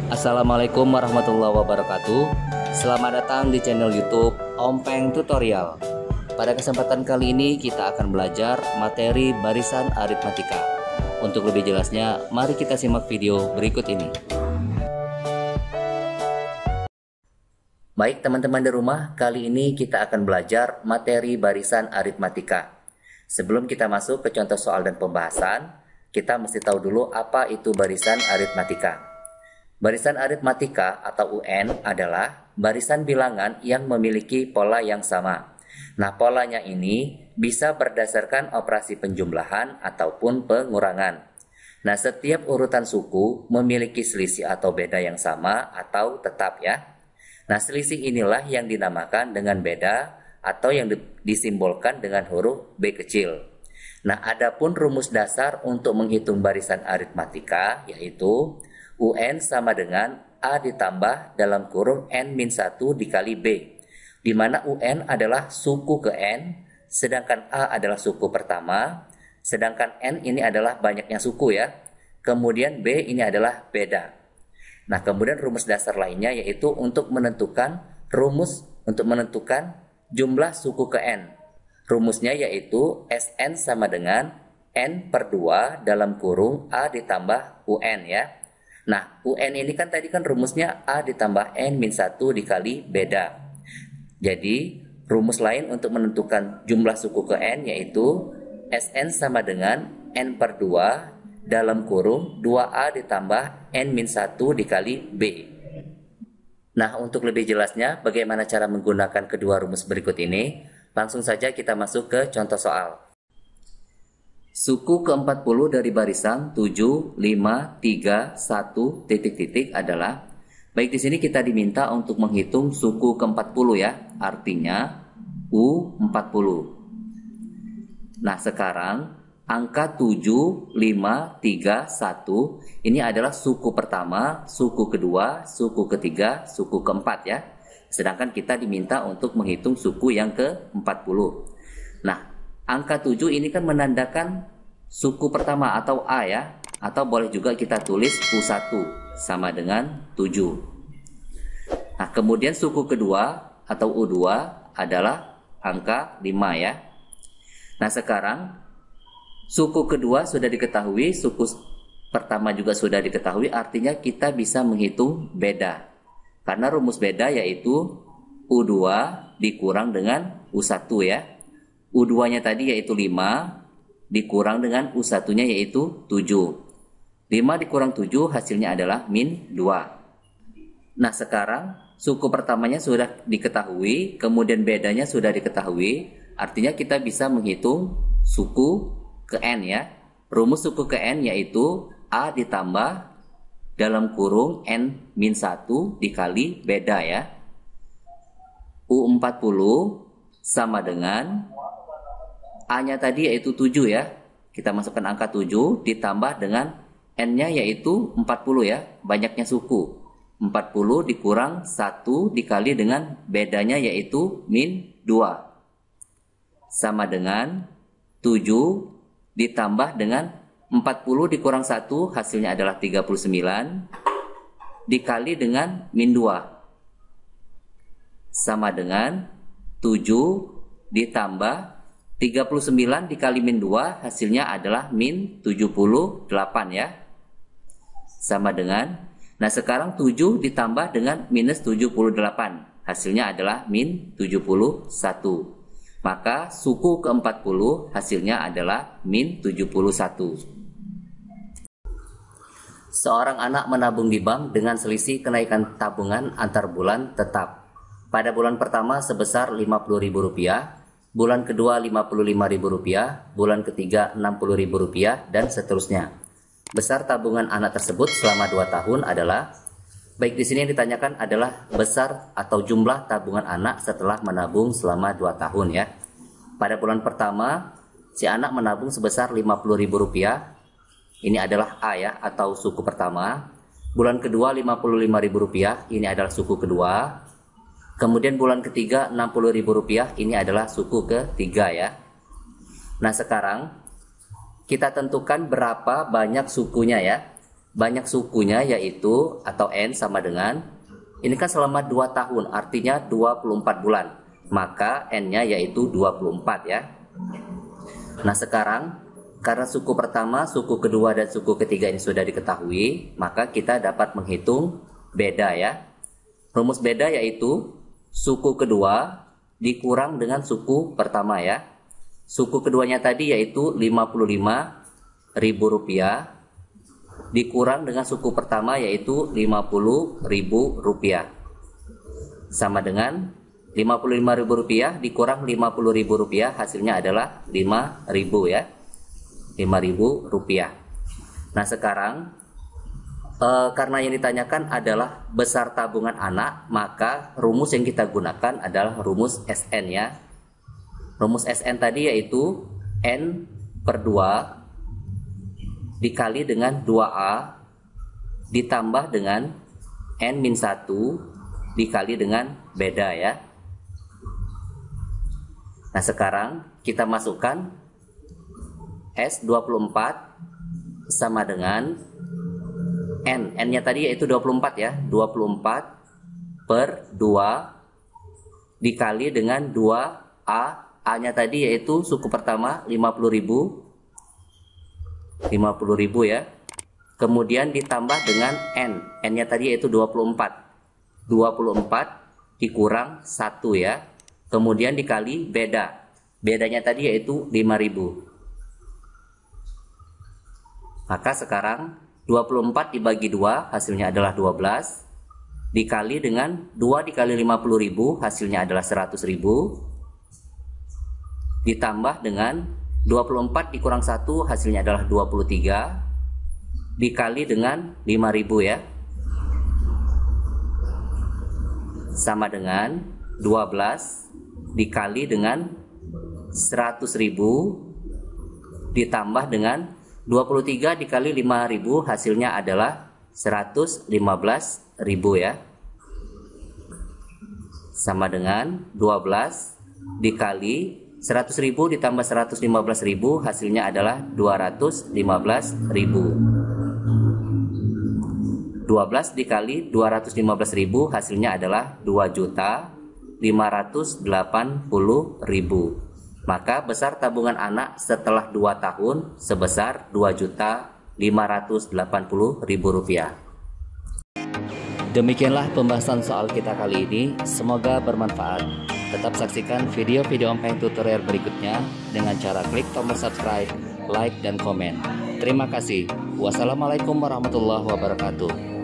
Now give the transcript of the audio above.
Assalamualaikum warahmatullahi wabarakatuh. Selamat datang di channel YouTube Ompeng Tutorial. Pada kesempatan kali ini kita akan belajar materi barisan aritmatika. Untuk lebih jelasnya, mari kita simak video berikut ini. Baik teman-teman di rumah, kali ini kita akan belajar materi barisan aritmatika. Sebelum kita masuk ke contoh soal dan pembahasan, kita mesti tahu dulu apa itu barisan aritmatika. Barisan aritmatika atau UN adalah barisan bilangan yang memiliki pola yang sama. Nah, polanya ini bisa berdasarkan operasi penjumlahan ataupun pengurangan. Nah, setiap urutan suku memiliki selisih atau beda yang sama atau tetap ya. Nah, selisih inilah yang dinamakan dengan beda atau yang disimbolkan dengan huruf B kecil. Nah, adapun rumus dasar untuk menghitung barisan aritmatika yaitu UN sama dengan A ditambah dalam kurung N-1 dikali B, di mana UN adalah suku ke N, sedangkan A adalah suku pertama, sedangkan N ini adalah banyaknya suku ya, kemudian B ini adalah beda. Nah, kemudian rumus dasar lainnya yaitu untuk menentukan jumlah suku ke N. Rumusnya yaitu Sn sama dengan N/2 dalam kurung A ditambah UN ya. Nah, UN ini kan tadi kan rumusnya A ditambah N-1 dikali beda. Jadi, rumus lain untuk menentukan jumlah suku ke N yaitu Sn sama dengan N/2 dalam kurung 2A ditambah N-1 dikali B. Nah, untuk lebih jelasnya bagaimana cara menggunakan kedua rumus berikut ini, langsung saja kita masuk ke contoh soal. Suku ke-40 dari barisan 7, 5, 3, 1, titik-titik adalah, baik di sini kita diminta untuk menghitung suku ke-40 ya, artinya U40. Nah, sekarang angka 7, 5, 3, 1 ini adalah suku pertama, suku kedua, suku ketiga, suku keempat ya. Sedangkan kita diminta untuk menghitung suku yang ke-40. Nah, angka 7 ini kan menandakan suku pertama atau A ya. Atau boleh juga kita tulis U1 sama dengan 7. Nah, kemudian suku kedua atau U2 adalah angka 5 ya. Nah, sekarang suku kedua sudah diketahui, suku pertama juga sudah diketahui, artinya kita bisa menghitung beda. Karena rumus beda yaitu U2 dikurang dengan U1 ya. U2-nya tadi yaitu 5 dikurang dengan U1-nya yaitu 7. 5 dikurang 7 hasilnya adalah -2. Nah, sekarang suku pertamanya sudah diketahui, kemudian bedanya sudah diketahui, artinya kita bisa menghitung suku ke N ya. Rumus suku ke N yaitu A ditambah dalam kurung N-1 dikali beda ya. U40 sama dengan A-nya tadi yaitu 7 ya. Kita masukkan angka 7 ditambah dengan N-nya yaitu 40 ya. Banyaknya suku. 40 dikurang 1 dikali dengan bedanya yaitu -2. Sama dengan 7 ditambah dengan 40 dikurang 1 hasilnya adalah 39 dikali dengan -2 sama dengan 7 ditambah 39 dikali -2 hasilnya adalah -78 ya. Sama dengan, nah sekarang 7 ditambah dengan -78 hasilnya adalah -71. Maka suku ke-40 hasilnya adalah -71. Seorang anak menabung di bank dengan selisih kenaikan tabungan antar bulan tetap. Pada bulan pertama sebesar Rp50.000, bulan kedua Rp55.000, bulan ketiga Rp60.000, dan seterusnya. Besar tabungan anak tersebut selama 2 tahun adalah, baik di sini yang ditanyakan adalah besar atau jumlah tabungan anak setelah menabung selama 2 tahun ya. Pada bulan pertama, si anak menabung sebesar Rp50.000. Ini adalah A ya, atau suku pertama. Bulan kedua Rp55.000, ini adalah suku kedua. Kemudian bulan ketiga Rp60.000, ini adalah suku ketiga ya. Nah, sekarang kita tentukan berapa banyak sukunya ya. banyak sukunya yaitu atau N sama dengan, ini kan selama 2 tahun artinya 24 bulan, maka N-nya yaitu 24 ya. Nah sekarang karena suku pertama, suku kedua dan suku ketiga ini sudah diketahui, maka kita dapat menghitung beda ya. Rumus beda yaitu suku kedua dikurang dengan suku pertama ya. Suku keduanya tadi yaitu Rp55.000 dikurang dengan suku pertama yaitu Rp50.000 sama dengan Rp55.000 dikurang Rp50.000 hasilnya adalah Rp5.000 ya. Rp5.000. Nah sekarang karena yang ditanyakan adalah besar tabungan anak, maka rumus yang kita gunakan adalah rumus SN ya. Rumus SN tadi yaitu N/2 dikali dengan 2A ditambah dengan N-1 dikali dengan beda ya. Nah sekarang kita masukkan S24 sama dengan N-nya tadi yaitu 24 ya. 24/2 dikali dengan 2A. A-nya tadi yaitu suku pertama 50.000 ya. Kemudian ditambah dengan N-nya tadi yaitu 24 dikurang 1 ya. Kemudian dikali bedanya tadi yaitu 5.000. Maka sekarang 24 dibagi 2 hasilnya adalah 12 dikali dengan 2 dikali 50.000 hasilnya adalah 100.000 ditambah dengan 24 dikurang 1 hasilnya adalah 23 dikali dengan 5.000 ya, sama dengan 12 dikali dengan 100.000 ditambah dengan 23 dikali 5.000 hasilnya adalah 115.000 ya, sama dengan 12 dikali 100.000 ditambah 115.000 hasilnya adalah 215.000. 12 dikali 215.000 hasilnya adalah 2.580.000. Maka besar tabungan anak setelah 2 tahun sebesar Rp2.580.000. Demikianlah pembahasan soal kita kali ini, semoga bermanfaat. Tetap saksikan video-video online tutorial berikutnya dengan cara klik tombol subscribe, like, dan komen. Terima kasih. Wassalamualaikum warahmatullahi wabarakatuh.